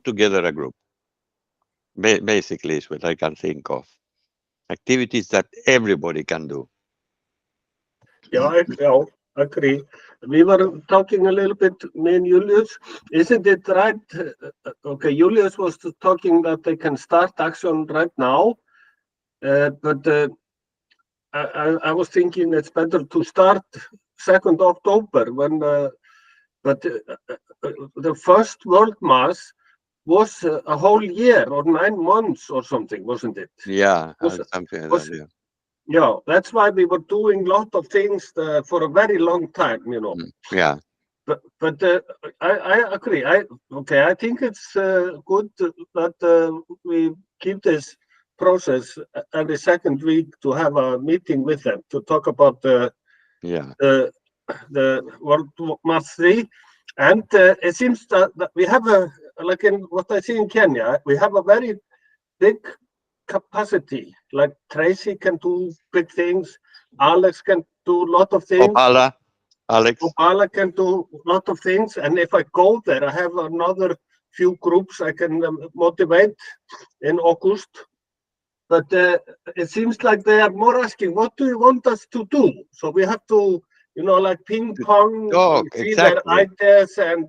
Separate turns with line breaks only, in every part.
put together a group. Basically, is what I can think of. Activities that everybody can do.
Yeah, I agree. We were talking a little bit, me and Julius. Isn't it right? Okay, Julius was talking that they can start action right now, but I was thinking it's better to start 2nd October when, but the first World Mass was a whole year or 9 months or something, wasn't it?
Yeah,
Was,
something like
was,
that. Yeah.
yeah, that's why we were doing a lot of things for a very long time, you know.
Yeah.
But I agree. I think it's good that we keep this process every second week to have a meeting with them to talk about the World Mass 3. And it seems that we have like in what I see in Kenya, we have a very big capacity. Like Tracy can do big things, Alex can do a lot of things.
Alex.
Opala can do a lot of things, and if I go there, I have another few groups I can motivate in August. But it seems like they are more asking, what do you want us to do? So we have to, like ping pong, see their ideas, and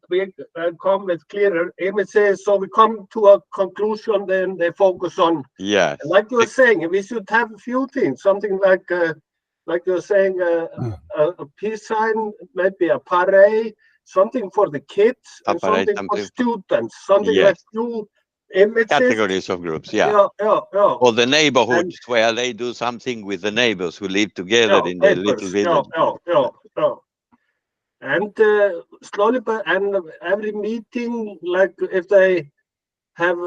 we come with clearer images. So we come to a conclusion, then they focus on.
Yes.
Like you were saying, we should have a few things, something like you're saying, a peace sign, maybe a parade, something for the kids, and something for students, something like few images.
Categories of groups,
yeah.
Or the neighborhoods where they do something with the neighbors who live together in the little village.
And slowly, and every meeting, like if they have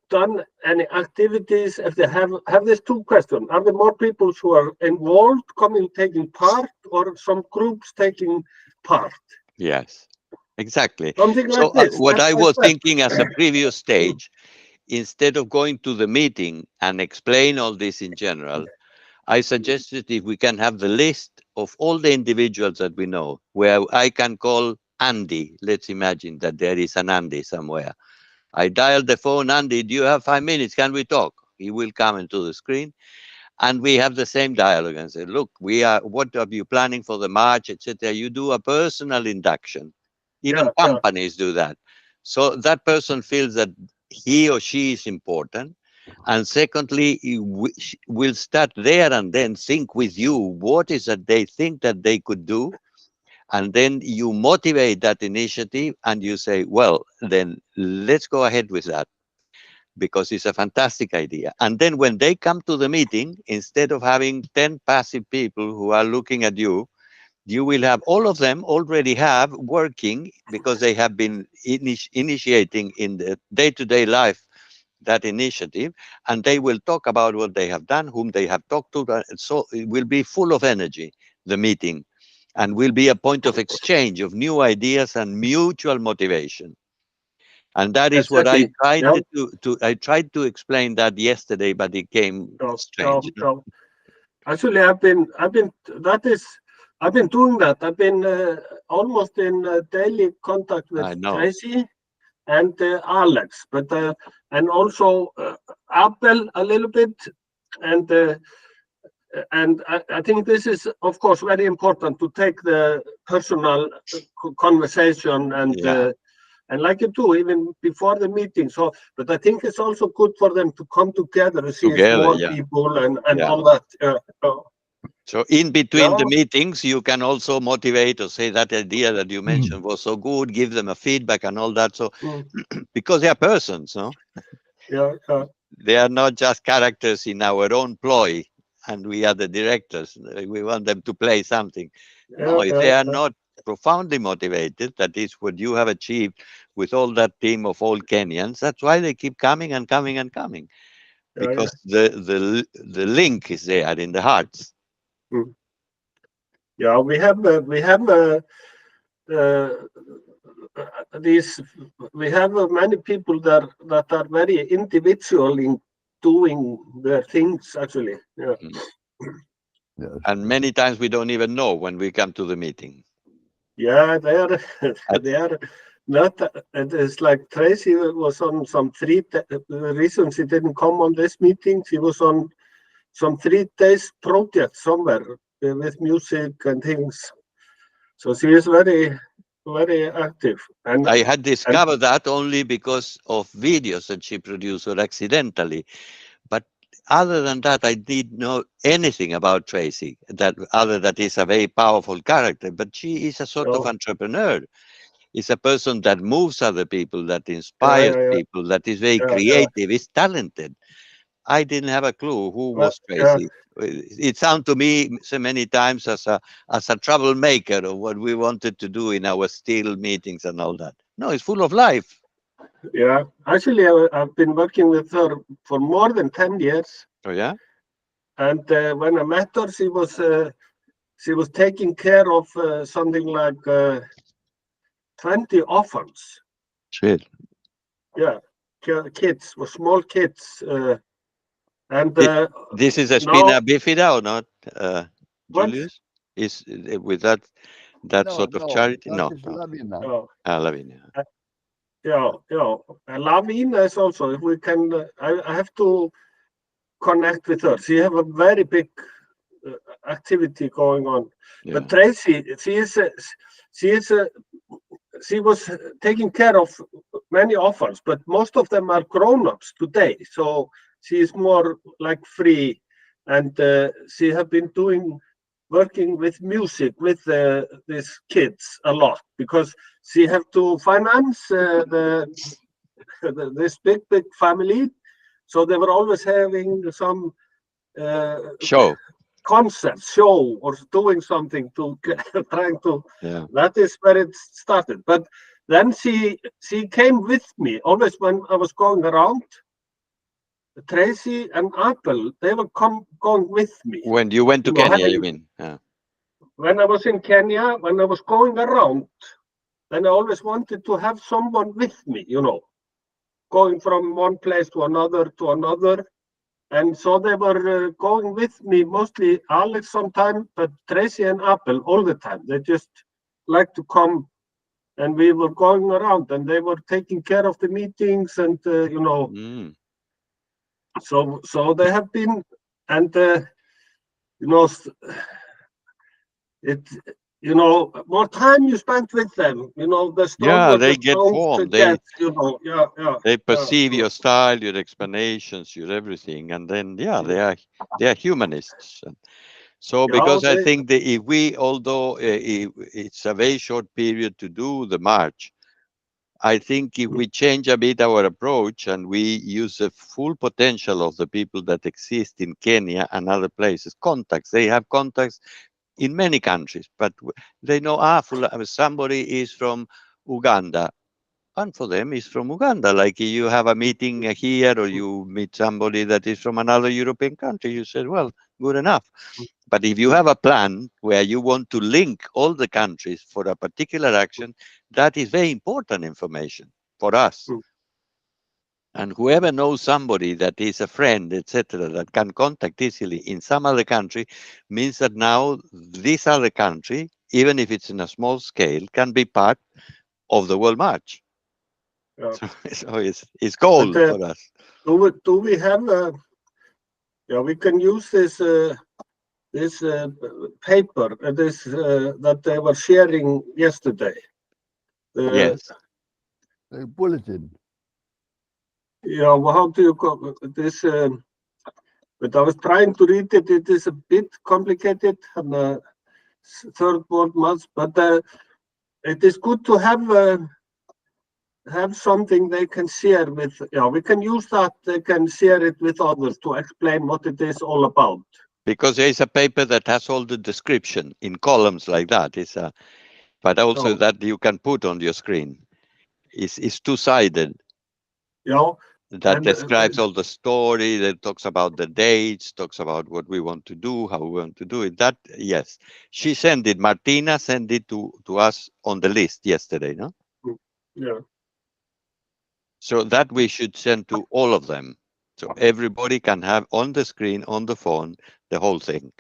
done any activities, if they have these two questions. Are there more people who are involved, taking part, or some groups taking part?
Yes, exactly.
Something like this.
What I was thinking as a previous stage, instead of going to the meeting and explain all this in general, I suggested if we can have the list of all the individuals that we know, where I can call Andy. Let's imagine that there is an Andy somewhere. I dialed the phone, Andy, do you have 5 minutes? Can we talk? He will come into the screen. And we have the same dialogue and say, look, what are you planning for the march, etc. You do a personal induction. Even companies do that. So that person feels that he or she is important. And secondly, will start there and then think with you, what is that they think that they could do? And then you motivate that initiative and you say, well, then let's go ahead with that because it's a fantastic idea. And then when they come to the meeting, instead of having 10 passive people who are looking at you, you will have all of them already have working because they have been initiating in the day-to-day life that initiative, and they will talk about what they have done, whom they have talked to. So it will be full of energy, the meeting, and will be a point of exchange of new ideas and mutual motivation. And that is what I tried I tried to explain that yesterday, but it came strange.
Actually, I've been doing that. I've been almost in daily contact with Tracy and Alex, but and also Abel a little bit, and I think this is, of course, very important to take the personal conversation and like you do, even before the meeting. So, but I think it's also good for them to come together and see more people and all that.
So in between the meetings, you can also motivate or say that idea that you mentioned was so good, give them a feedback and all that. So because they are persons, no? They are not just characters in our own ploy and we are the directors. We want them to play something. No, if they are not profoundly motivated, that is what you have achieved with all that team of all Kenyans. That's why they keep coming and coming and coming, because the link is there in the hearts.
Yeah, we have these. We have many people that are very individual in doing their things. Actually,
and many times we don't even know when we come to the meeting.
Yeah, Not, it is like Tracy was on some reasons he didn't come on this meeting. He was on some 3 days project somewhere with music and things. So she is very, very active.
I had
And
discovered that only because of videos that she produced or accidentally. But other than that, I didn't know anything about Tracy, that other that is a very powerful character. But she is a sort of
oh,
entrepreneur. Is a person that moves other people, that
yeah,
inspires
yeah, yeah,
people, that is very
yeah, yeah.
creative, is talented. I didn't have a clue who
Well,
was
yeah,
Tracy. It sounded to me so many times as a troublemaker of what we wanted to do in our steel meetings and all that. No, it's full of life.
yeah. Actually, I've been working with her for more than 10 years.
Oh yeah,
And when I met her, she was taking care of something like 20 orphans.
shit.
Yeah, kids, small kids. And
It, this is a
now,
spina bifida or not,
what?
Julius? Is with that
No,
sort of
no,
charity?
that
No,
is
no.
Lavina.
Yeah,
Lavinia.
yeah, yeah. And Lavina is also, if we can, I have to connect with her. She have a very big uh, activity going on.
Yeah.
But Tracy, she is, she was taking care of many orphans, but most of them are grown-ups today. So she is more like free, and she have been working with music with these kids a lot because she have to finance this big family. So they were always having some uh,
Show.
concert, show, or doing something to trying to.
Yeah.
That is where it started. But then she came with me always when I was going around. Tracy and Apple, they were going with me.
When you went to
You know,
Kenya, you
having
mean? Yeah.
when I was in Kenya, when I was going around, then I always wanted to have someone with me. You know, going from one place to another to another. And so they were going with me, mostly Alex sometimes, but Tracy and Apple all the time. They just like to come, and we were going around, and they were taking care of the meetings, and
Mm.
so they have been, and you know, it, more time you spend with them, the
Yeah,
stronger
they
the
get
bond to
formed.
get, yeah, yeah,
They
yeah.
perceive your style, your explanations, your everything, and then yeah,
Mm.
they are humanists. And so
Yeah,
because I think that if we, although it's a very short period to do the march, I think if we change a bit our approach and we use the full potential of the people that exist in Kenya and other places, contacts, they have contacts in many countries, but they know, somebody is from Uganda. And for them, is from Uganda. Like you have a meeting here or you meet somebody that is from another European country, you said, well, good enough. But if you have a plan where you want to link all the countries for a particular action, that is very important information for us. And whoever knows somebody that is a friend, etc., that can contact easily in some other country means that now this other country, even if it's in a small scale, can be part of the World March.
yeah.
So it's
But
gold for us.
do we have? Yeah, we can use this paper, this that they were sharing yesterday. Uh,
Yes.
The bulletin.
how do you call this? But I was trying to read it. It is a bit complicated and third world months, but it is good to have something they can share with. Yeah, we can use that. They can share it with others to explain what it is all about.
Because there is a paper that has all the description in columns like that. But also
So,
that you can put on your screen. It's two-sided.
yeah,
That
and
describes all the story, that talks about the dates, talks about what we want to do, how we want to do it. That, yes. She sent it, Martina sent it to us on the list yesterday, no?
yeah,
So that we should send to all of them. So everybody can have on the screen, on the phone, the whole thing.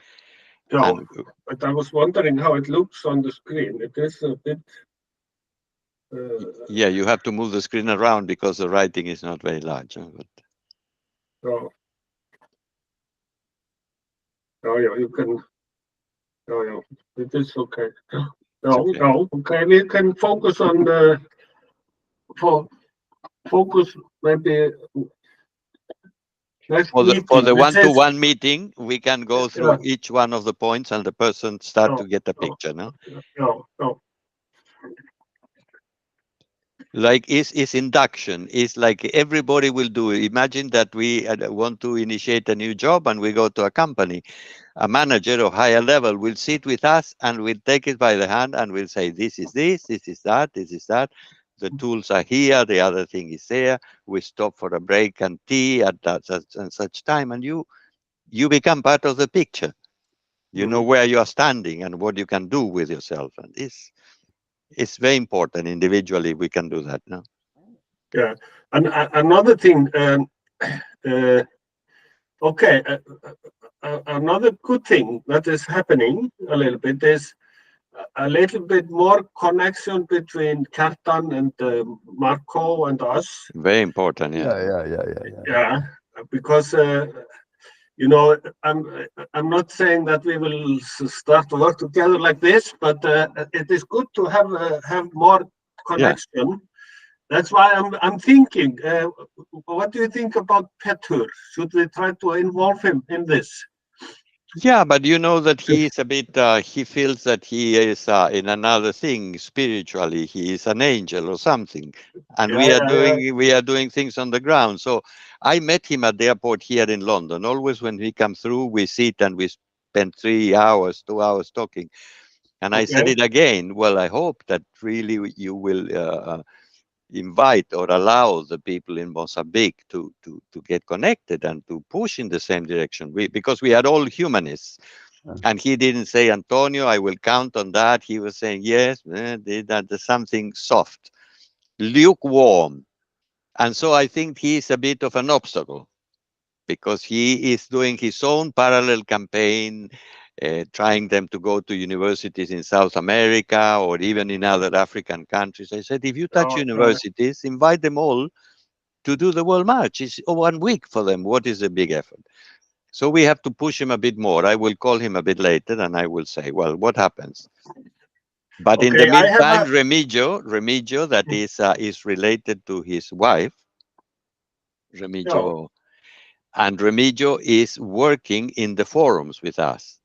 yeah.
And
But I was wondering how it looks on the screen. It is a bit.
Yeah, you have to move the screen around because the writing is not very large. But
no, no, you can. No, it is okay.
it's
No,
okay.
no, okay. We can focus on the focus maybe next
For
meeting.
the
This is
one-to-one meeting, we can go
yeah.
through each one of the points and the person start to
No,
get a
no,
picture. No,
no.
like is induction is like everybody will do it. Imagine that we want to initiate a new job and we go to a company. A manager of higher level will sit with us and will take it by the hand and will say, this is this is that, this is that. The tools are here, the other thing is there. We stop for a break and tea at that such and such time, and you become part of the picture. You know where you are standing and what you can do with yourself, and it's very important. Individually, we can do that now.
Yeah, and another thing. Uh, okay, another good thing that is happening a little bit is a little bit more connection between Kjartan and Marco and us.
Very important,
Yeah,
yeah.
yeah.
Yeah, because you know, I'm not saying that we will start to work together like this, but it is good to have more
Yeah.
connection. That's why I'm thinking. What do you think about Petur? Should we try to involve him in this?
Yeah, but you know that he is a bit, he feels that he is in another thing spiritually. He is an angel or something. And
Yeah, yeah,
we are doing things on the ground. So I met him at the airport here in London. Always when we come through, we sit and we spend 3 hours, 2 hours talking. And I said
okay,
it again. Well, I hope that really you will invite or allow the people in Mozambique to get connected and to push in the same direction. Because we are all humanists. And he didn't say, Antonio, I will count on that. He was saying, yes, there's something soft, lukewarm. And so I think he is a bit of an obstacle because he is doing his own parallel campaign, trying them to go to universities in South America or even in other African countries. I said, if you touch
okay,
universities, invite them all to do the World March. It's 1 week for them. What is the big effort? So we have to push him a bit more. I will call him a bit later and I will say, well, what happens? But in the
okay. I have
meantime,
a
Remigio, that is related to his wife,
yeah,
Remigio, and Remigio is working in the forums with us.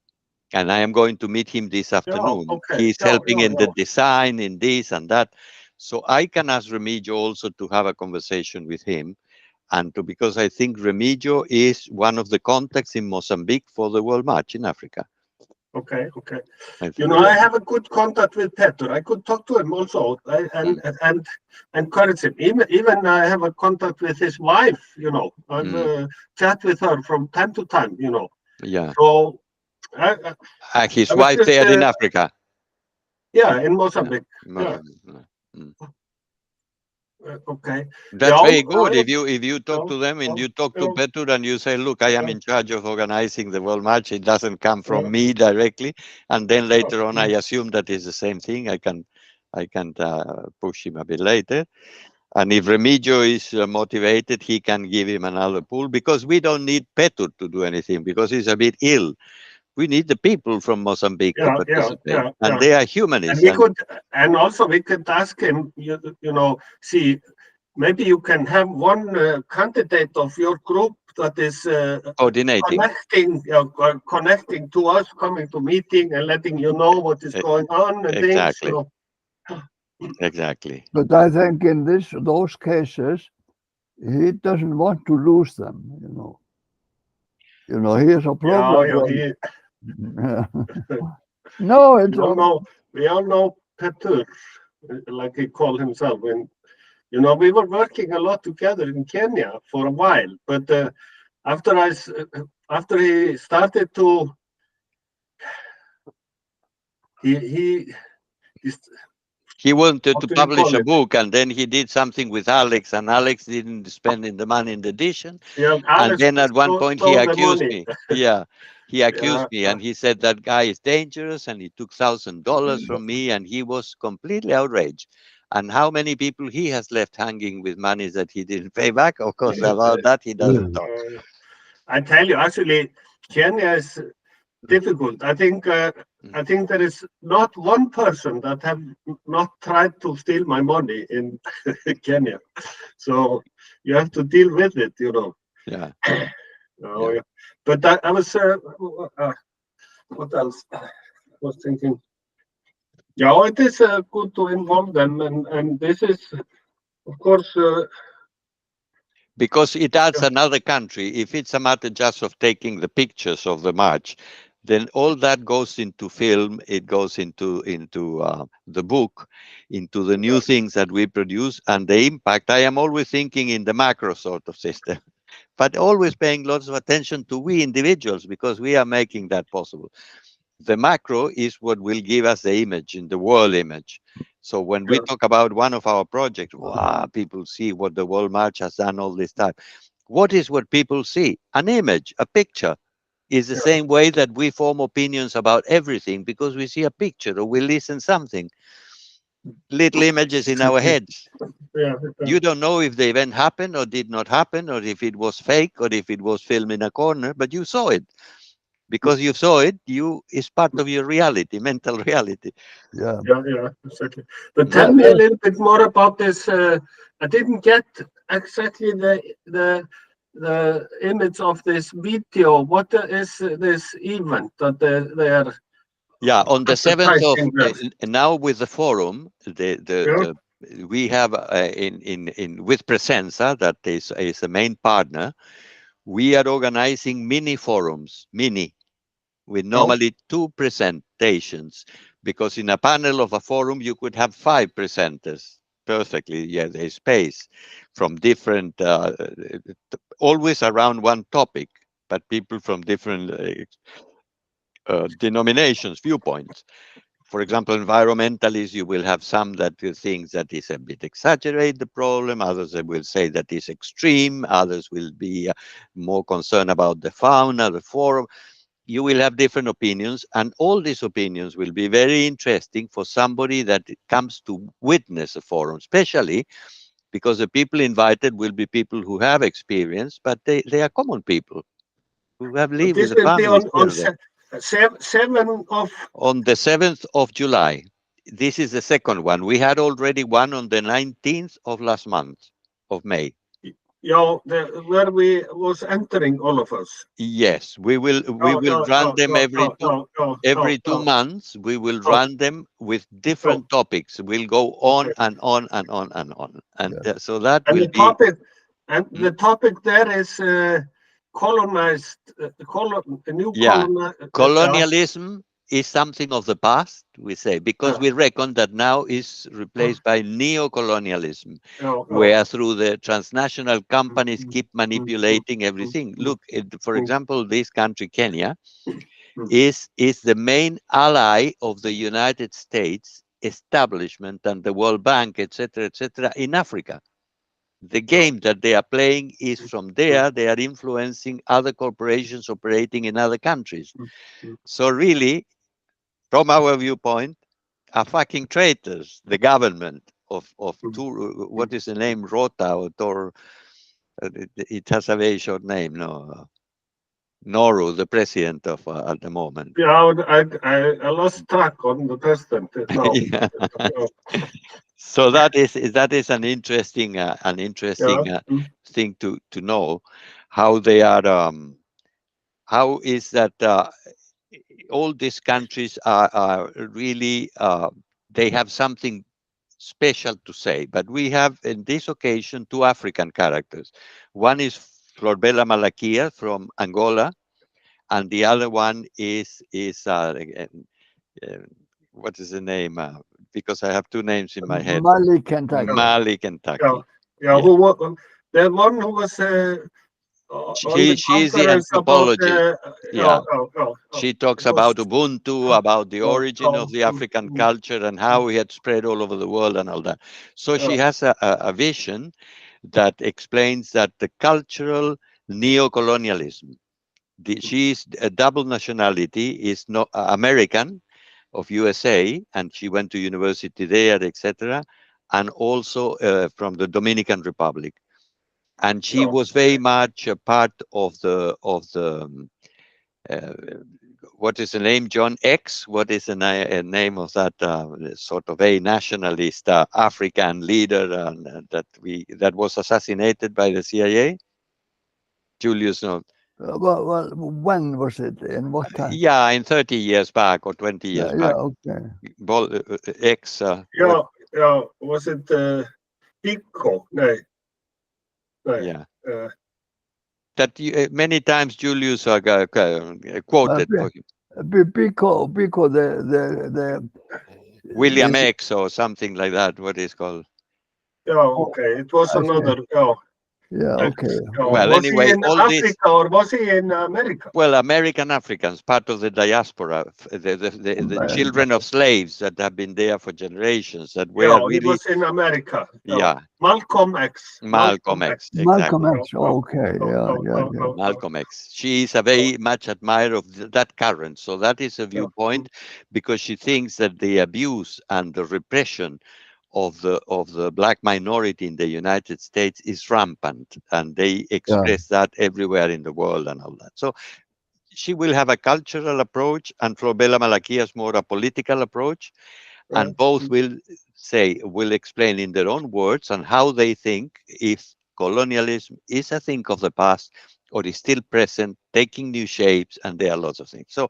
And I am going to meet him this
yeah,
afternoon.
okay,
He's
yeah,
helping
yeah,
in the
yeah.
design, in this and that. So I can ask Remigio also to have a conversation with him. And because I think Remigio is one of the contacts in Mozambique for the World Match in Africa.
Okay, okay.
I
You
think
know,
we
I
are.
have a good contact with Peter. I could talk to him also, and encourage him. Even I have a contact with his wife. You know, I've
Mm,
chat with her from time to time. You know,
yeah.
so I, I
His
I was
wife
just
there in Africa.
yeah in
Yeah.
Mozambique. Yeah,
Mozambique. Yeah. Mm.
okay.
That's
Yeah,
very good. If you talk
yeah,
to them and
yeah,
you talk to
yeah,
Petur and you say, look, I am
yeah,
in charge of organizing the World Match. It doesn't come
yeah,
from me directly. And then
yeah,
later on, I assume that is the same thing. I can push him a bit later. And if Remigio is motivated, he can give him another pull because we don't need Petur to do anything because he's a bit ill. We need the people from Mozambique to
yeah, yeah,
participate,
yeah,
and
yeah.
they are
And
humanists
we
and
could, and also we could ask him. You know, see. Maybe you can have one candidate of your group that is
coordinating.
connecting to us, coming to meeting and letting you know what is
E-
going on and things. You
Exactly,
know.
exactly.
But I think in those cases, he doesn't want to lose them. He has a
Yeah,
problem.
yeah.
No, it's
We all know Peter, like he called himself. And you know, we were working a lot together in Kenya for a while, but after after he started to he
He wanted
what
to
do you
publish
call
a
it?
book, and then he did something with Alex, and Alex didn't spend in the money in the edition.
Yeah,
And
Alice
then at one point he
stole the
accused
money.
me. Yeah, he accused
Yeah,
me, and he said that guy is dangerous, and he took $1,000 from me, and he was completely outraged. and how many people he has left hanging with money that he didn't pay back. Of course, about that he doesn't talk.
I tell you, actually, Kenya is difficult. I think there is not one person that have not tried to steal my money in Kenya. So you have to deal with it, you know.
Yeah.
Oh, yeah. But I was what else? I was thinking. Yeah, it is good to involve them, and this is, of course,
Because it adds another country. If it's a matter just of taking the pictures of the march, then all that goes into film. It goes into the book, into the new things that we produce, and the impact. I am always thinking in the macro sort of system, but always paying lots of attention to we individuals, because we are making that possible. The macro is what will give us the image, in the world image. So when we talk about one of our projects, wow, people see what the World March has done all this time. What is what people see? An image, a picture. Is the same way that we form opinions about everything, because we see a picture or we listen something. Little images in our heads. You don't know if the event happened or did not happen, or if it was fake, or if it was filmed in a corner, but you saw it. Because you saw it, is part of your reality, mental reality.
Yeah.
Exactly. But tell me a little bit more about this. I didn't get exactly the image of this video. What is this event that they are?
Yeah, on the 7th of
advertising this?
now with the forum, we have in with Presenza, that is a main partner. We are organizing mini forums, with normally 2 presentations, because in a panel of a forum you could have 5 presenters perfectly. Yeah, there's space from different, always around one topic, but people from different denominations, viewpoints. For example, environmentalists, you will have some that will think that is a bit exaggerate the problem. Others that will say that is extreme. Others will be more concerned about the fauna, the forum. You will have different opinions, and all these opinions will be very interesting for somebody that comes to witness a forum, especially because the people invited will be people who have experience, but they are common people who have lived with
This
the
will be
families.
on 7 of
On the 7th of July. This is the second one. We had already one on the 19th of last month of May.
where we was entering all of us.
Yes, we will run them every 2 months. We will run them with different topics. We'll go on and on and on and on. And so that
And
will
the
be
topic, the topic there is colonized, new
colonialism is something of the past, we say, because we reckon that now is replaced by neo-colonialism, where through the transnational companies keep manipulating everything. Look, for example, this country, Kenya, is the main ally of the United States establishment and the World Bank, etc., in Africa. The game that they are playing is from there. They are influencing other corporations operating in other countries. So really, from our viewpoint, are fucking traitors. The government of what is the name, Rota or Tor? It has a very short name. No, Noru, the president of at the moment.
Yeah, I lost track on the president. No.
Yeah. So that is an interesting thing to know, how they are. How is that all these countries are really they have something special to say. But we have in this occasion 2 African characters. One is Florbella Malakia from Angola, and the other one is what is the name? Because I have 2 names in my head.
Mali, Kentucky.
Mali, Kentucky.
The one who was
she's the anthropologist. She talks about Ubuntu, about the origin of the African culture and how it had spread all over the world and all that. So she has a vision that explains that the cultural neo-colonialism, she's a double nationality, is not American of USA, and she went to university there, etc., and also from the Dominican Republic. And she
Oh,
was very much a part of the uh, what is the name, John X? What is the name of that sort of a nationalist African leader that was assassinated by the CIA? Julius, no.
Well, when was it? In what time?
Yeah, in 30 years back or 20 years
Yeah,
back.
okay.
X.
yeah. Was it Pico? No.
Yeah. That many times Julius quoted
Pico, the
William X or something like that. What is called?
Yeah, okay. It was another.
Yeah, okay.
Well,
Was he
anyway,
in
all
Africa
this.
or was he in America?
Well, American Africans, part of the diaspora, the children of slaves that have been there for generations, that were
Yeah,
really.
he was in America.
Yeah.
Malcolm X.
Malcolm X,
Malcolm
exactly.
X. Okay, yeah.
Malcolm X. She is a very much admirer of that current. So that is a viewpoint, because she thinks that the abuse and the repression of the black minority in the United States is rampant, and they express that everywhere in the world and all that. So she will have a cultural approach, and Flobela Malaquias more a political approach, and both will explain in their own words on how they think if colonialism is a thing of the past or is still present, taking new shapes, and there are lots of things. So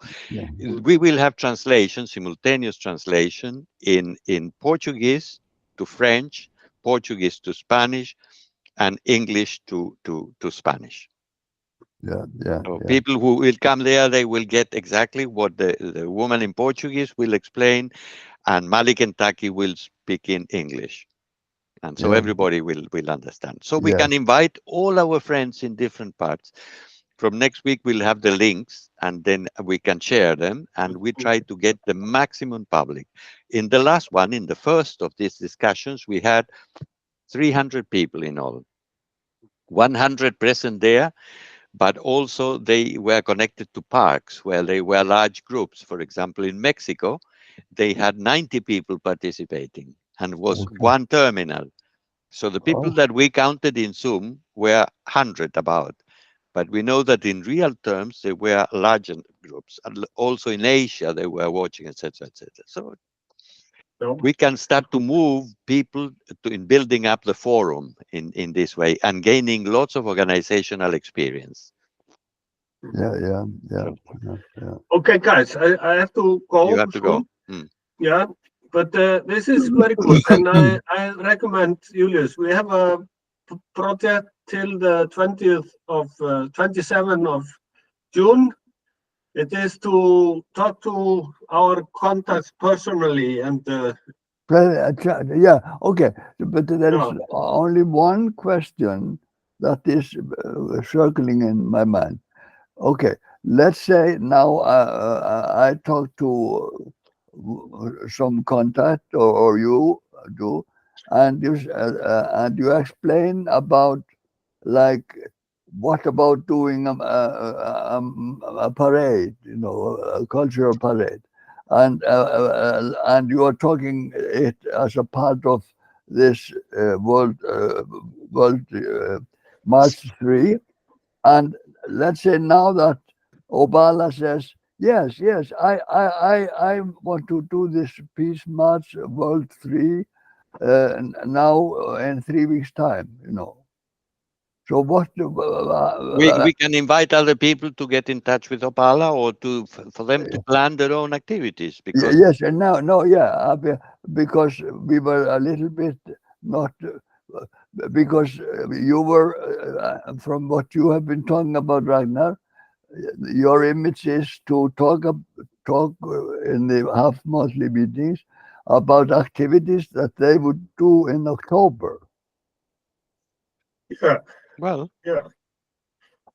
we will have translation, simultaneous translation in Portuguese to French, Portuguese to Spanish, and English to Spanish. So people who will come there, they will get exactly what the woman in Portuguese will explain, and Mali Kentucky will speak in English. And so everybody will understand. So we can invite all our friends in different parts. From next week, we'll have the links, and then we can share them, and we try to get the maximum public. In the last one, in the first of these discussions, we had 300 people in all, 100 present there, but also they were connected to parks where they were large groups. For example, in Mexico, they had 90 people participating, and was one terminal. So the people that we counted in Zoom were 100 about. But we know that in real terms, they were larger groups. And also in Asia, they were watching, etc., etc. So we can start to move people in building up the forum in this way and gaining lots of organizational experience.
Yeah.
Okay, guys, I have to go.
You have to go.
Yeah, but this is very good, and I recommend, Julius, we have a project till the 27th of June. It is to talk to our contacts personally and
okay, but there is only one question that is circling in my mind. Okay, let's say now I talk to some contact, or you do, and you explain about, like, what about doing a parade, a cultural parade, and you are talking it as a part of this World March 3, and let's say now that Obala says, yes, I want to do this Peace March World 3 now in 3 weeks' time, So what?
We can invite other people to get in touch with Opala, or for them to plan their own activities. Because
yes, and because we were a little bit not. Because you were, from what you have been talking about, Ragnar, your image is to talk in the half-monthly meetings about activities that they would do in October.
Yeah.
Well.
Yeah.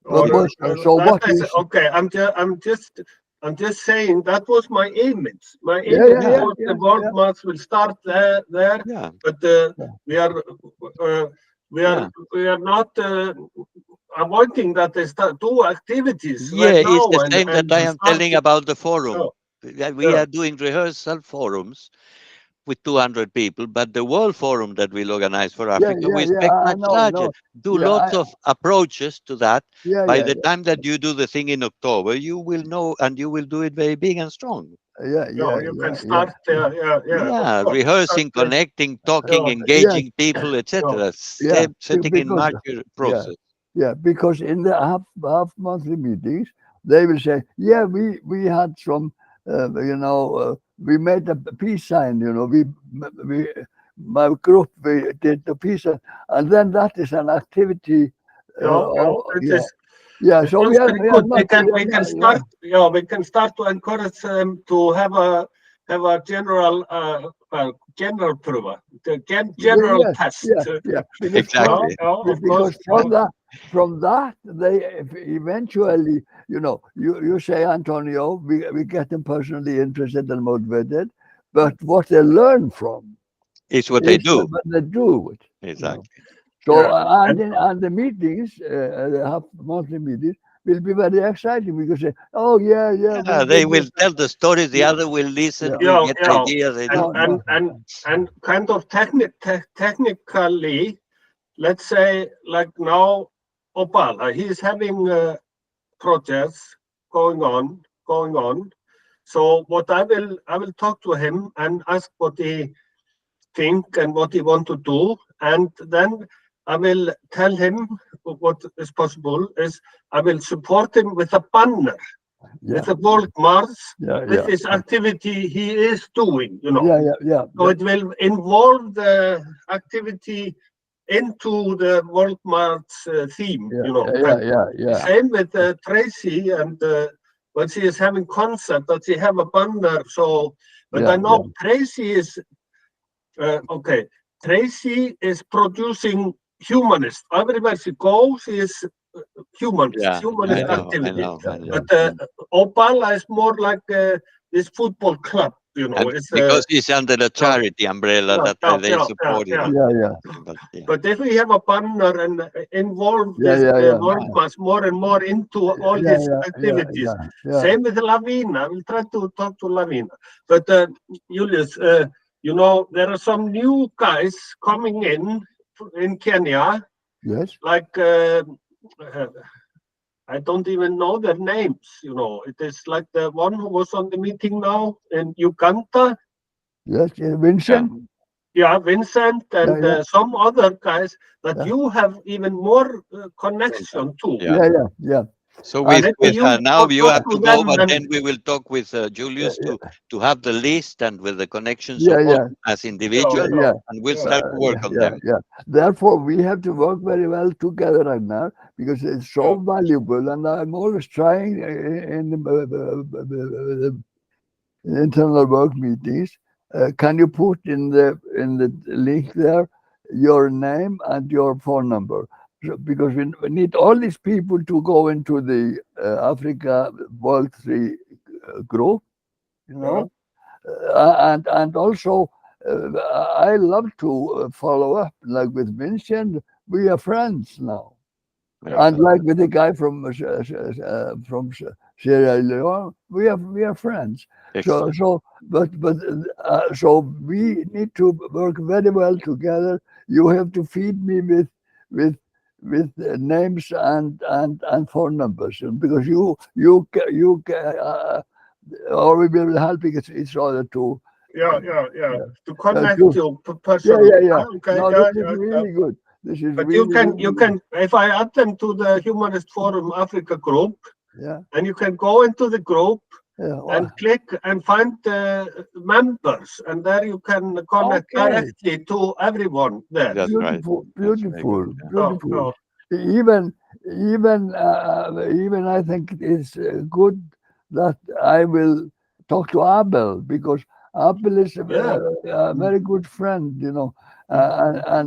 So what is?
Okay, I'm just saying that was my image. My image was the World March will start there.
Yeah.
But we are not avoiding that they do activities.
Yeah,
right now,
it's the same that I am telling about the forum.
No.
We are doing rehearsal forums, with 200 people, but the World Forum that we'll organize for
Yeah,
Africa, we expect
I
much
know,
larger.
no.
Do
Yeah,
lots of approaches to that. By the
yeah,
time that you do the thing in October, you will know, and you will do it very big and strong.
You can start,
Yeah,
of course.
rehearsing, connecting, talking,
Yeah,
engaging people, etc.
yeah,
Setting in
because
march your process.
because in the half monthly meetings they will say, yeah, we had some, we made a peace sign, we my group, we did the peace sign, and then that is an activity.
It is.
Yeah,
It
so
sounds very good. We can
not,
start. We can start to encourage them to have a general general prova, the general test.
because
Exactly.
because from that they eventually, you say, Antonio, we get them personally interested and motivated, but what they learn from
It's what they do.
what they do it.
Exactly.
So and the meetings, the half monthly meetings, will be very exciting because
They will tell the stories. The other will listen. Will get ideas.
And kind of technically, let's say, like now, Opala, he's having projects going on. So what I will talk to him and ask what he think and what he want to do, and then I will tell him what is possible. Is I will support him with a banner, with a World March, with this activity he is doing. So it will involve the activity into the World March theme. Same with Tracy, and when she is having concert, that she have a banner. So, but I know Tracy is. Tracy is producing humanist. Everywhere she goes, she is humanist activity.
I know.
But Opala is more like this football club,
It's because it's under the charity umbrella that they support it.
But if we have a banner and involve this World March more and more into all these activities, same with Lavina. We'll try to talk to Lavina. But Julius, there are some new guys coming in Kenya.
Yes.
Like, I don't even know their names, It is like the one who was on the meeting now in Uganda.
Yes, Vincent.
Yeah, Vincent and some other guys that you have even more connection to.
Yeah.
So now you have to go, but then we will talk with Julius to have the list and with the connections of all as individuals, and we'll start to work on them.
Therefore, we have to work very well together right now because it's so valuable, and I'm always trying in the internal work meetings. Can you put in the link there your name and your phone number? Because we need all these people to go into the Africa World 3 group, and also I love to follow up, like with Vincent. We are friends now, and like with the guy from Sierra Leone, we are friends. So we need to work very well together. You have to feed me with names and phone numbers, because or we will help each other to
connect you personally.
Okay. No, this is really good. This is
but
really
you can if I add them to the Humanist Forum Africa group, and you can go into the group and click and find the members, and there you can connect directly to everyone there.
That's
beautiful,
right.
beautiful. Even I think it's good that I will talk to Abel, because Abel is a very good friend, I'm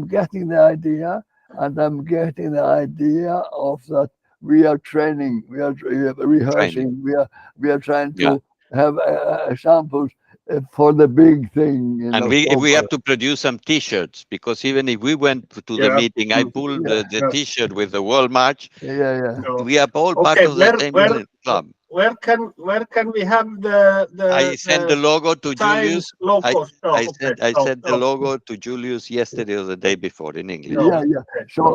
getting the idea, and I'm getting the idea of that. We are training, we are rehearsing, we are trying to have examples for the big thing.
And we have to produce some T-shirts, because even if we went to the meeting, I pulled the T-shirt with the World March.
Yeah.
We are all part of the same club.
where can we have the
I sent the logo to Julius.
logos?
I sent the logo to Julius yesterday or the day before in English.
Yeah, yeah.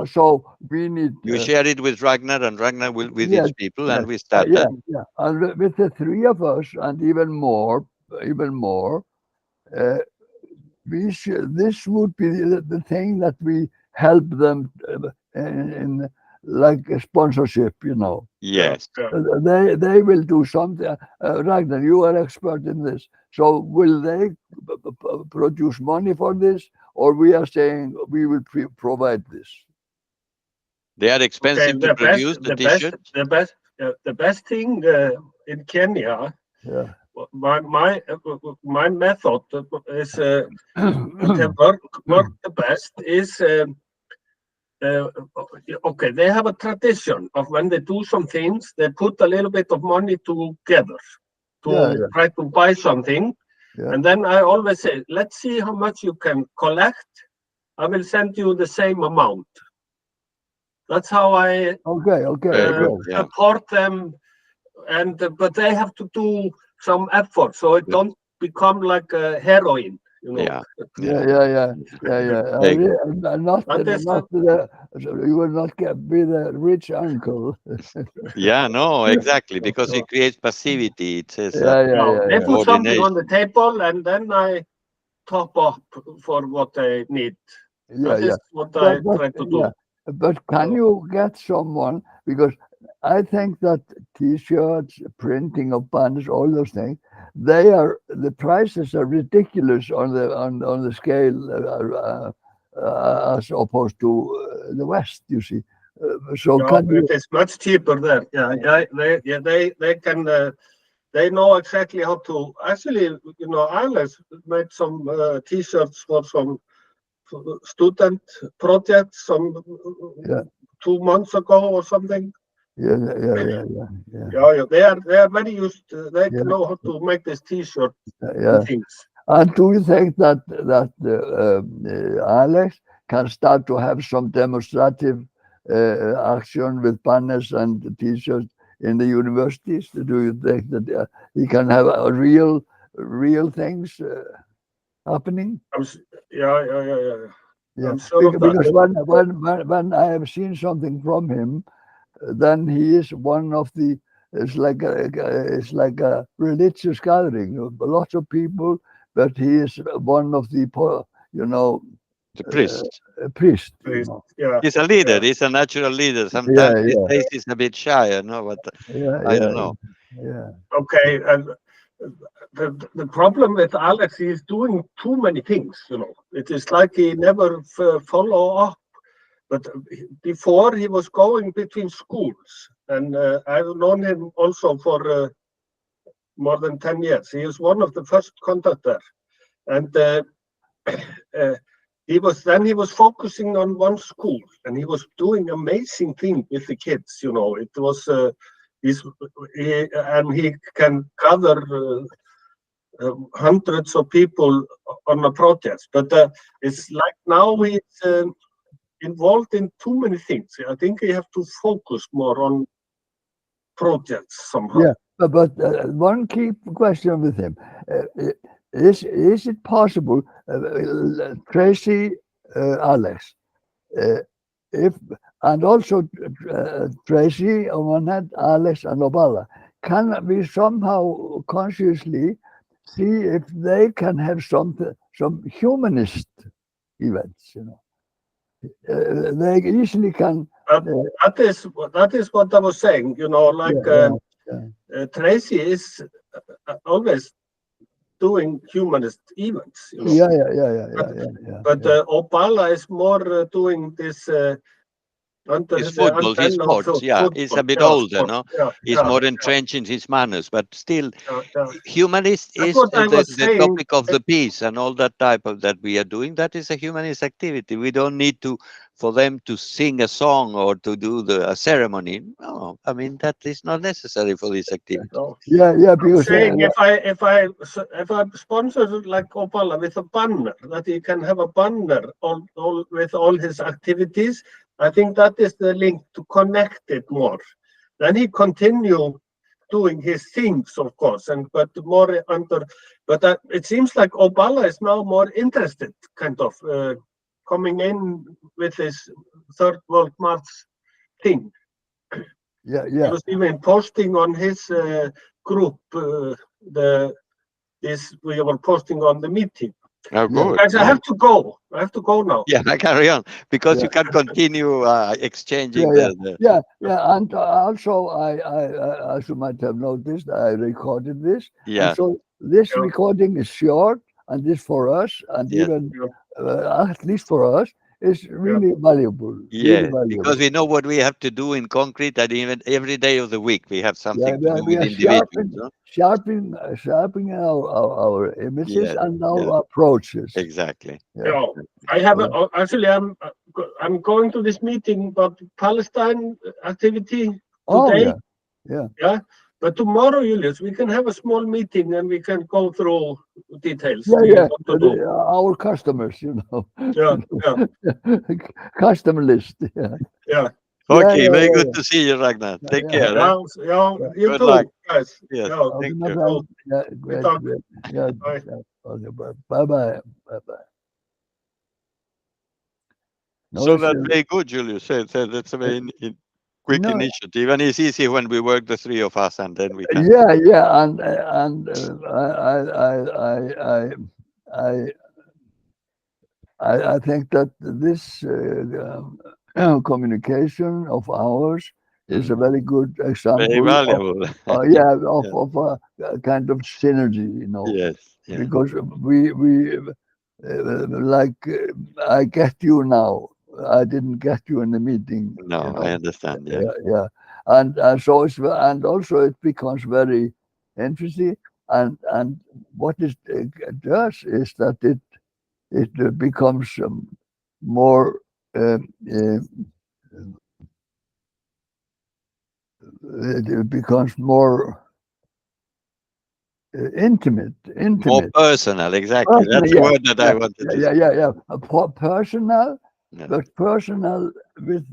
So we need.
You share it with Ragnar, and Ragnar will with
yes,
his people,
yes.
and we start
Yeah,
that.
yeah. And with the three of us, and even more, this would be the thing that we help them in like a sponsorship, you know.
Yes.
They will do something. Ragnar, you are expert in this. So will they produce money for this, or we are saying we will provide this?
They are expensive to produce the t-shirt.
The best thing in Kenya.
Yeah.
My method is what have worked the best is okay. They have a tradition of when they do some things, they put a little bit of money together to try to buy something, and then I always say, let's see how much you can collect. I will send you the same amount. That's how I support them, but they have to do some effort, so it don't become like heroin, you know.
Yeah. You will not be the rich uncle.
Yeah, no, exactly, because it creates passivity. It says
they put something on the table, and then I top up for what they need. That is what I try to do.
But can you get someone, because I think that t-shirts, printing of banners, all those things, the prices are ridiculous on the scale as opposed to the West, you see.
It is much cheaper there. They can. They know exactly how to. Actually, you know, Alex made some t-shirts for some student projects 2 months ago or something.
Yeah.
They are very used. They know how to make this t-shirt things.
And do you think that Alex can start to have some demonstrative action with banners and t-shirts in the universities? Do you think that he can have real things happening?
Yeah. I'm sure of that.
Because when I have seen something from him, then he is one of the. It's like a religious gathering. Lots of people, but he is one of the
the priest.
Priest.
He's a leader. He's a natural leader. Sometimes he says he's a bit shy, but I don't know.
Yeah.
Okay, and the problem with Alex, he is doing too many things. You know, it is like he never follow up. But before he was going between schools, and I've known him also for more than 10 years. He is one of the first contact there, and he was focusing on one school, and he was doing amazing things with the kids. You know, it was he can gather hundreds of people on a project. But it's like now he's involved in too many things. I think you have to focus more on projects somehow.
Yeah, but one key question with him is it possible, Tracy, Alex, and also Tracy on one hand, Alex and Obala, can we somehow consciously see if they can have some humanist events, you know? They easily can.
That is what I was saying. You know, like Tracy is always doing humanist events. You know? But Obala is more doing this.
His football, his sports, he's a bit older, no? He's more entrenched in his manners, but still, humanist is the topic of the piece and all that type of that we are doing. That is a humanist activity. We don't need for them to sing a song or to do a ceremony. No, I mean that is not necessary for this activity.
Because
saying if I sponsor like Obala with a banner, that he can have a banner with all his activities. I think that is the link to connect it more. Then he continue doing his things, of course, but more under. But it seems like Obala is now more interested, kind of coming in with this third world march thing.
Yeah,
He
yeah.
was even posting on his group we were posting on the meeting.
Oh, good.
Guys, I
Yeah.
have to go. I have to go now.
Yeah, carry on because
Yeah.
you can continue exchanging
Yeah,
the
yeah. And also, as you might have noticed, I recorded this.
yeah.
And so this
Yeah.
recording is short, and this for us, and
Yes.
even at least for us, is really valuable.
Yeah,
Really valuable.
because we know what we have to do in concrete, and even every day of the week we have something to do
we
with
are
individuals. No?
sharpening our images
Yeah,
and our
yeah.
approaches.
Exactly.
Yeah. I have actually I'm going to this meeting about Palestine activity today.
Yeah.
But tomorrow, Julius, we can have a small meeting and we can go through details.
Yeah.
What to do.
Our customers, you know.
Yeah.
Customer list. Yeah.
Yeah.
Okay, very
yeah.
good to see you, Ragnar. Take care.
Yeah. You
Good
too,
luck.
guys.
Yes,
Yeah.
thank
my
you.
friend. Yeah,
We
great.
talk.
Yeah.
Bye.
Okay, bye. Bye.
So that's very good, Julius. So that's a very quick
No,
initiative, and it's easy when we work the three of us, and then we can.
yeah, and I think that this communication of ours is a very good
Very
example
valuable.
of a kind of synergy, you know.
Yes. Yeah.
Because we like I get you now. I didn't get you in the meeting.
No,
you know?
I understand. Yeah.
Yeah. And so it's and also it becomes very interesting. And what it does is that it becomes more it becomes more intimate.
More personal, exactly.
Personal,
That's the word that I wanted to say.
yeah. Personal,
Yeah.
but personal with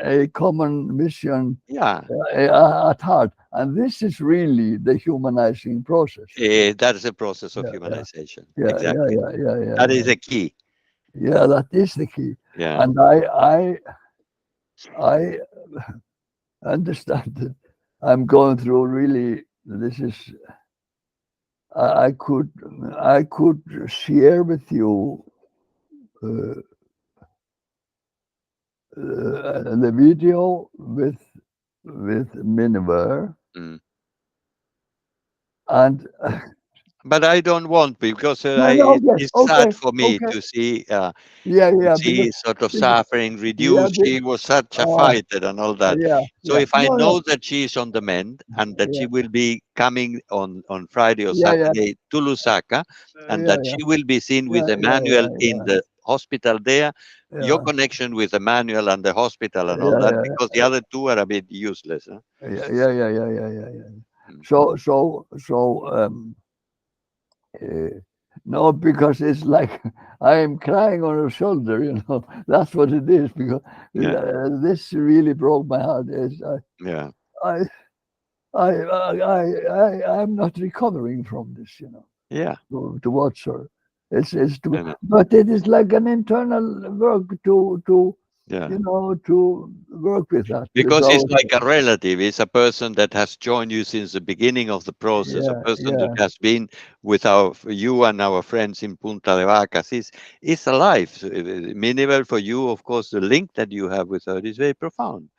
a common mission
Yeah.
at heart. And this is really the humanizing process.
That is a process of humanization.
Yeah.
Exactly. That is a key.
Yeah, that is the key.
Yeah.
And I understand that I'm going through really. This is. I could share with you the video with Miniver, and
But I don't want because it's sad for me to see see sort of suffering reduced. She was such a fighter and all that. So if I know that she is on the mend and that she will be coming on Friday or Saturday to Lusaka, and that she will be seen with Emmanuel in the hospital there, your connection with Emmanuel and the hospital and all that, because the other two are a bit useless. Huh?
So no, because it's like I am crying on her shoulder, you know. That's what it is, because this really broke my heart. I'm not recovering from this, you know.
Yeah.
To watch her, but it is like an internal work to you know, to work with that.
Because it's like a relative. It's a person that has joined you since the beginning of the process. A person that has been with you and our friends in Punta de Vacas. It's alive. Minivel, for you, of course, the link that you have with her is very profound.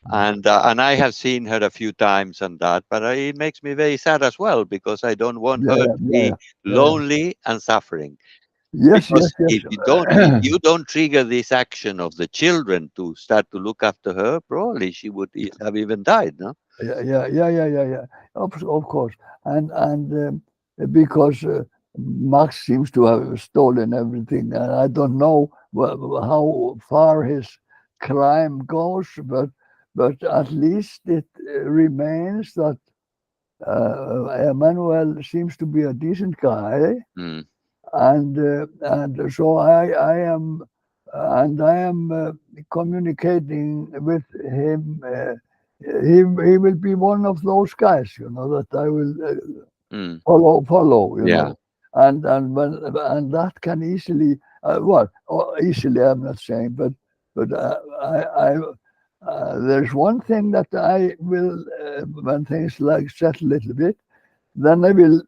And I have seen her a few times and that, but it makes me very sad as well, because I don't want her to be lonely and suffering. Because if you don't trigger this action of the children to start to look after her, probably she would have even died, no?
Yeah. Of course, and because Max seems to have stolen everything, and I don't know how far his crime goes, but at least it remains that Emmanuel seems to be a decent guy. And so I am communicating with him he will be one of those guys, that I will follow,
Yeah.
and that can easily, easily I'm not saying, but I there's one thing that I will, when things like settle a little bit, then I will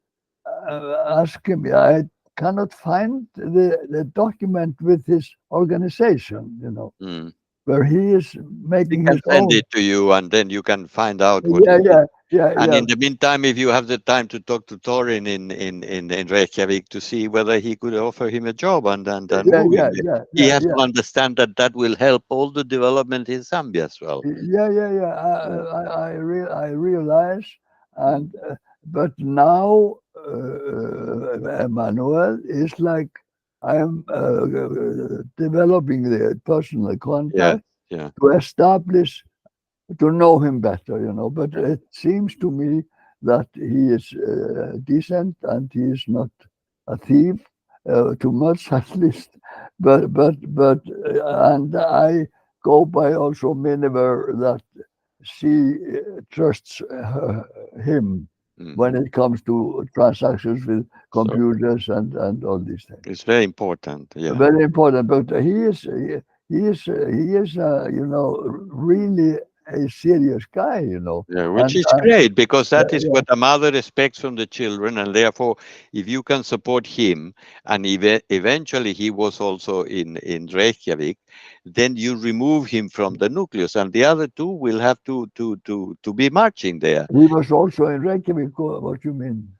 ask him. I cannot find the document with his organization, where he is
He
making
can
his
send
own.
it to you, and then you can find out what
Yeah,
it is.
yeah, yeah,
And
yeah.
in the meantime, if you have the time to talk to Torin in Reykjavik to see whether he could offer him a job and
Yeah,
move
yeah,
him,
yeah,
he
yeah,
has to
yeah.
understand that that will help all the development in Zambia as well.
Yeah, yeah, yeah. I realize, and but now, Emmanuel, is like I'm developing the personal
Yeah,
contact
yeah,
to establish, to know him better, But it seems to me that he is decent and he is not a thief, too much at least. And I go by also Miniver that she trusts him when
hmm
it comes to transactions with
So
computers and all these things.
it's very important. Yeah.
Very important, but he is really a serious guy,
Yeah, which
and
is great because
yeah,
that is
yeah,
what a mother expects from the children, and therefore, if you can support him, and eventually he was also in Reykjavik, then you remove him from the nucleus, and the other two will have to be marching there.
he was also in Reykjavik. What you mean?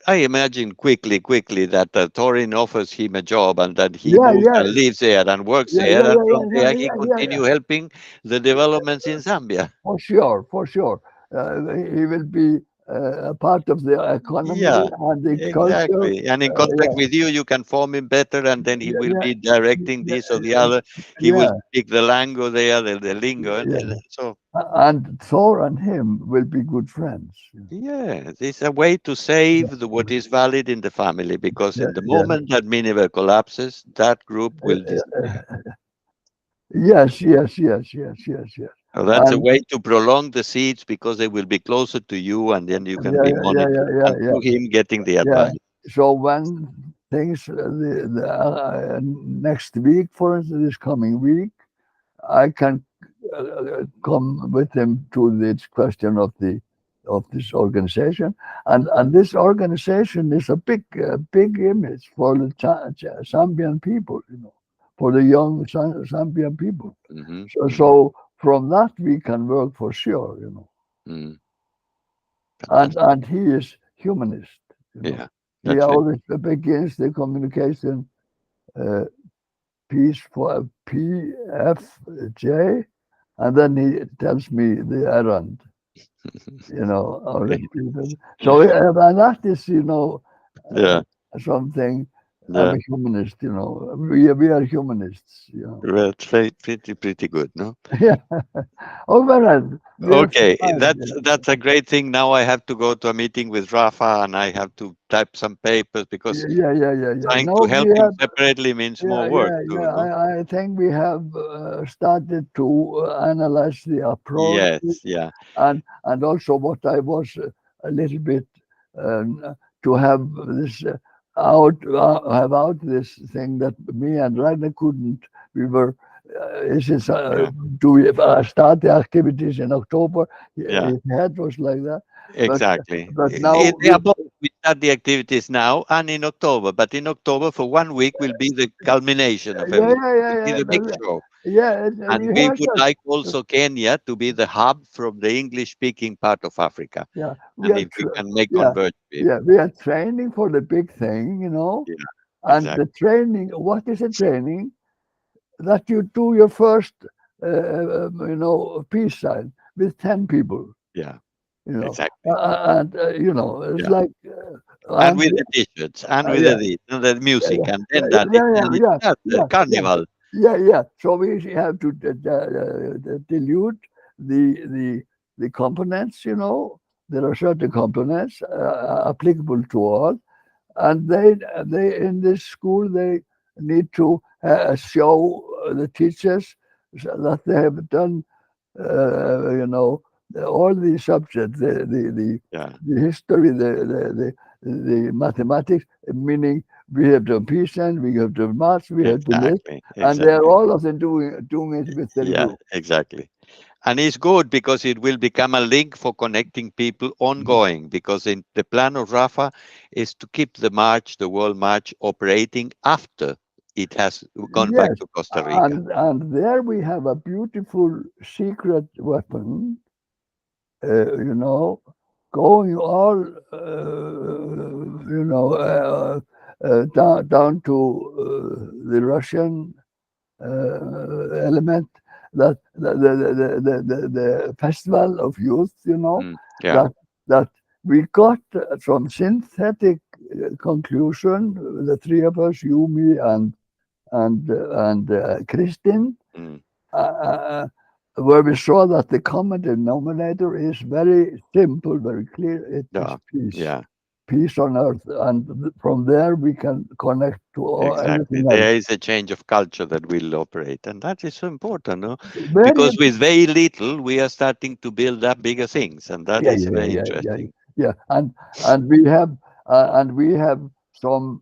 I imagine quickly that Torin offers him a job, and that he
Yeah,
moves
yeah,
and lives there and works
yeah,
there,
yeah,
and
yeah,
from
yeah,
there he
yeah, yeah, yeah.
continue helping the developments in Zambia.
For sure, for sure. He will be a part of the economy
Yeah.
and the culture.
Exactly. And in contact
Yeah,
with you, you can form him better, and then he will
yeah,
be directing
yeah,
this or the other. He will
yeah,
speak the lingo there, the lingo.
yeah.
So,
And Thor and him will be good friends.
yeah, it's a way to save what is valid in the family, because
Yeah,
in the
yeah.
moment that Miniver collapses, that group will disappear.
Yes, yes, yes, yes, yes, yes.
So that's a
And
way to prolong the seats because they will be closer to you, and then you can
yeah,
be
yeah, yeah,
monitored,
yeah,
and
yeah,
through him getting the
yeah.
advice.
So when things next week, for instance, this coming week, I can come with him to this question of this organization, and this organization is a big image for the Zambian people, for the young Zambian people.
Hmm
So from that we can work for sure,
Mm.
and
Fantastic.
he is humanist,
Yeah,
He
that's very
always begins the communication uh, piece for PFJ, and then he tells me the errand, or
okay.
so and that is, uh,
Yeah,
something. I'm
yeah.
a humanist, we are humanists,
Well, it's very, pretty good, no?
Yeah. Oh, well, we have
Okay,
time.
that's a great thing. Now I have to go to a meeting with Rafa, and I have to type some papers because
Yeah.
trying to
No,
help
we
him
have.
separately means more
Yeah,
work
yeah,
too,
yeah.
no?
I think we have started to analyze the approach,
Yes, yeah,
and also what I was a little bit to have this have out this thing that me and Rainer couldn't. We were. Is it,
yeah,
do we start the activities in October?
yeah.
His head was like that, but
Exactly.
now
They are both, we start the activities now and in October, but in October for 1 week will be the culmination of
yeah,
everything.
yeah,
Will be
yeah,
the big show.
yeah.
And we would
Rehearsals.
like also Kenya to be the hub from the English-speaking part of Africa.
Yeah, we
And
are.
if we can make
Yeah,
converge
yeah.
people.
We are training for the big thing,
Yeah,
And
exactly.
the training. What is the training? That you do your first, peace sign with 10 people.
Yeah,
You know,
exactly.
it's
Yeah.
like.
And
And
with the t-shirts and with
yeah,
the
yeah,
music,
yeah,
and
yeah,
then
yeah,
that it,
yeah,
then it
yeah,
starts the
yeah, yeah,
carnival.
yeah. So we have to dilute the components. There are certain components applicable to all, and they in this school they need to show the teachers that they have done you know, all these subjects,
Yeah.
the history, the mathematics, meaning we have done peace and we have done maths, we have done this,
Exactly.
and they are
Exactly.
all of them doing it with their
Yeah.
group.
Exactly. And it's good because it will become a link for connecting people ongoing. Because in the plan of Rafa is to keep the march, the world march, operating after it has gone back
Yes,
to Costa Rica.
and there we have a beautiful secret weapon, you know, going all, down to the Russian element, that the festival of youth, you know,
Yeah.
that that we got from synthetic conclusion, the three of us, you, me, and Christine,
Mm.
uh, where we saw that the common denominator is very simple, very clear. It is
Yeah.
peace,
Yeah.
peace on earth, and from there we can connect to
Exactly.
everything else.
There is a change of culture that will operate. And that is so important, no?
Very,
Because with very little, we are starting to build up bigger things. And that
yeah,
is
yeah, yeah,
very
yeah, yeah,
interesting.
yeah, and we have some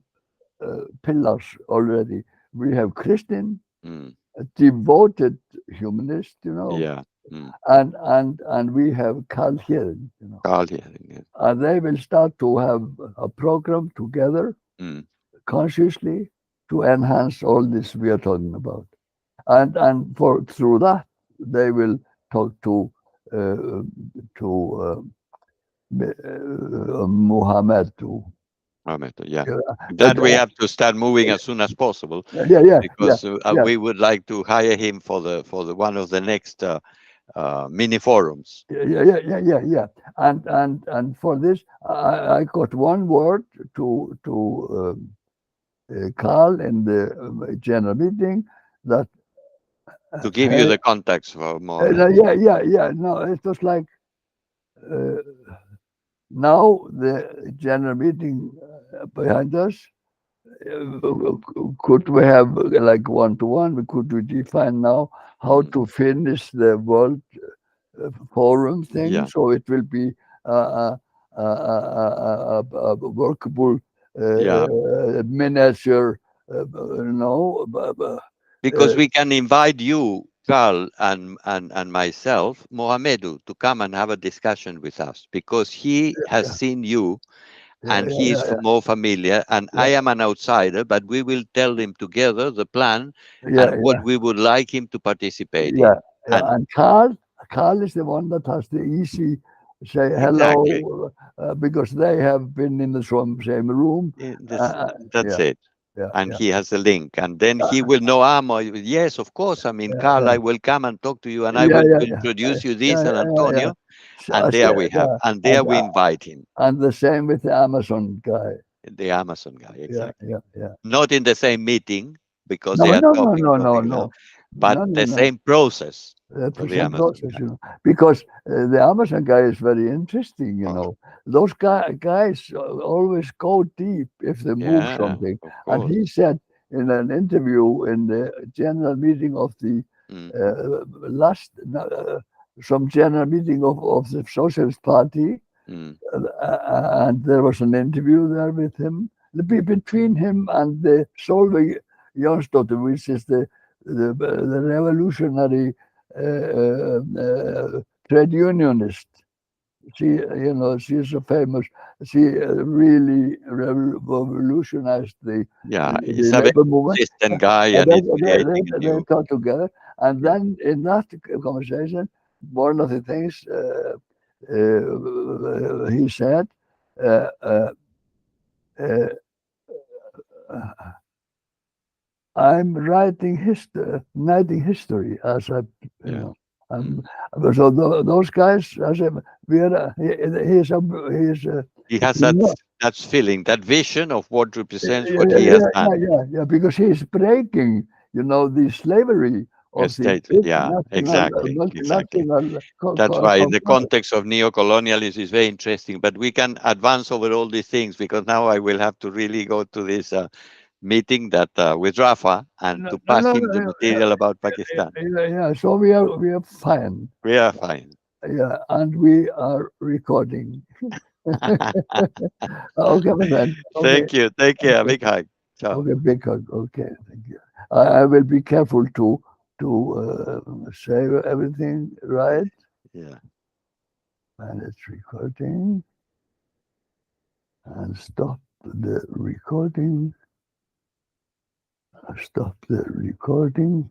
pillars already. We have Christian,
Mm.
a devoted humanist, you know,
Yeah. Mm.
and we have Carl here, you know,
Carl hearing it.
and they will start to have a program together
Mm.
consciously to enhance all this we are talking about, and for through that they will talk uh, to Muhammad to.
Ahmed, yeah.
Yeah,
That we have to start moving as soon as possible
yeah, yeah, yeah,
because
yeah,
we would like to hire him for the one of the next mini forums.
yeah, yeah, yeah, yeah, yeah. And for this, I got one word to Carl in the general meeting that
To give you
hey,
the contacts for Mohammed.
yeah, yeah, yeah. No, it was like uh, now the general meeting behind us. Could we have like one to one? Could we define now how
Mm.
to finish the world forum thing,
Yeah,
so it will be a workable
yeah.
miniature,
Because we can invite you, Carl, and myself, Mohamedu, to come and have a discussion with us because he has
yeah,
seen you
yeah,
and he is
yeah,
more familiar, and I
yeah,
am an outsider, but we will tell him together the plan
yeah,
and what
yeah,
we would like him to participate
yeah,
in.
yeah.
And
And Carl is the one that has the easy say
exactly,
hello, because they have been in the same room.
this, that's
Yeah,
it.
yeah,
And
yeah,
he has a link, and then he will know. Yes, of course. I mean,
yeah,
Carl,
yeah,
I will come and talk to you, and I
yeah,
will
yeah, yeah, yeah,
introduce you
yeah,
this and
yeah, yeah.
Antonio,
So,
and there we have,
yeah,
and there we invite him,
and the same with the Amazon guy.
the Amazon guy,
Yeah,
exactly.
yeah, yeah.
Not in the same meeting because
No,
they are
no, no,
talking
no, no,
something else,
no,
but
no, no,
the
no.
same process for
The
the
same
Amazon
process,
guy.
you know, because the Amazon guy is very interesting. You
Oh,
know, those guys always go deep if they move
yeah,
something.
of
And
course.
he said in an interview in the general meeting of the
Mm,
last some general meeting of the Socialist Party,
mm,
and there was an interview there with him. Between him and the Solveig Jonsdottir, which is the revolutionary trade unionist. She's a famous. She really revolutionized
yeah,
the
he's a very
labor movement.
consistent guy,
And
and he's creating a
they
new.
talk together, and
Yeah,
then in that conversation, one of the things he said, uh, uh, uh, "I'm writing history as I, you
yeah.
know."
Mm.
Um, so those guys, I said, we are. He is.
He has
You know,
that feeling, that vision of what represents
yeah,
what
yeah,
he has
yeah, yeah,
done.
yeah, yeah, because he's breaking, the slavery
A
of the
state,
big
yeah, exactly, exactly.
multinational
That's why in the
company.
context of neo-colonialism is very interesting, but we can advance over all these things because now I will have to really go to this meeting that with Rafa and to pass him the material about Pakistan.
Yeah. So we are fine.
We are fine.
Yeah, and we are recording. Okay, my friend. Okay.
Thank you. Take care.
Okay.
Big hug. Ciao.
Okay, big hug. Okay, thank you. I will be careful to say everything right.
Yeah.
And it's recording. And stop the recording. Stop the recording.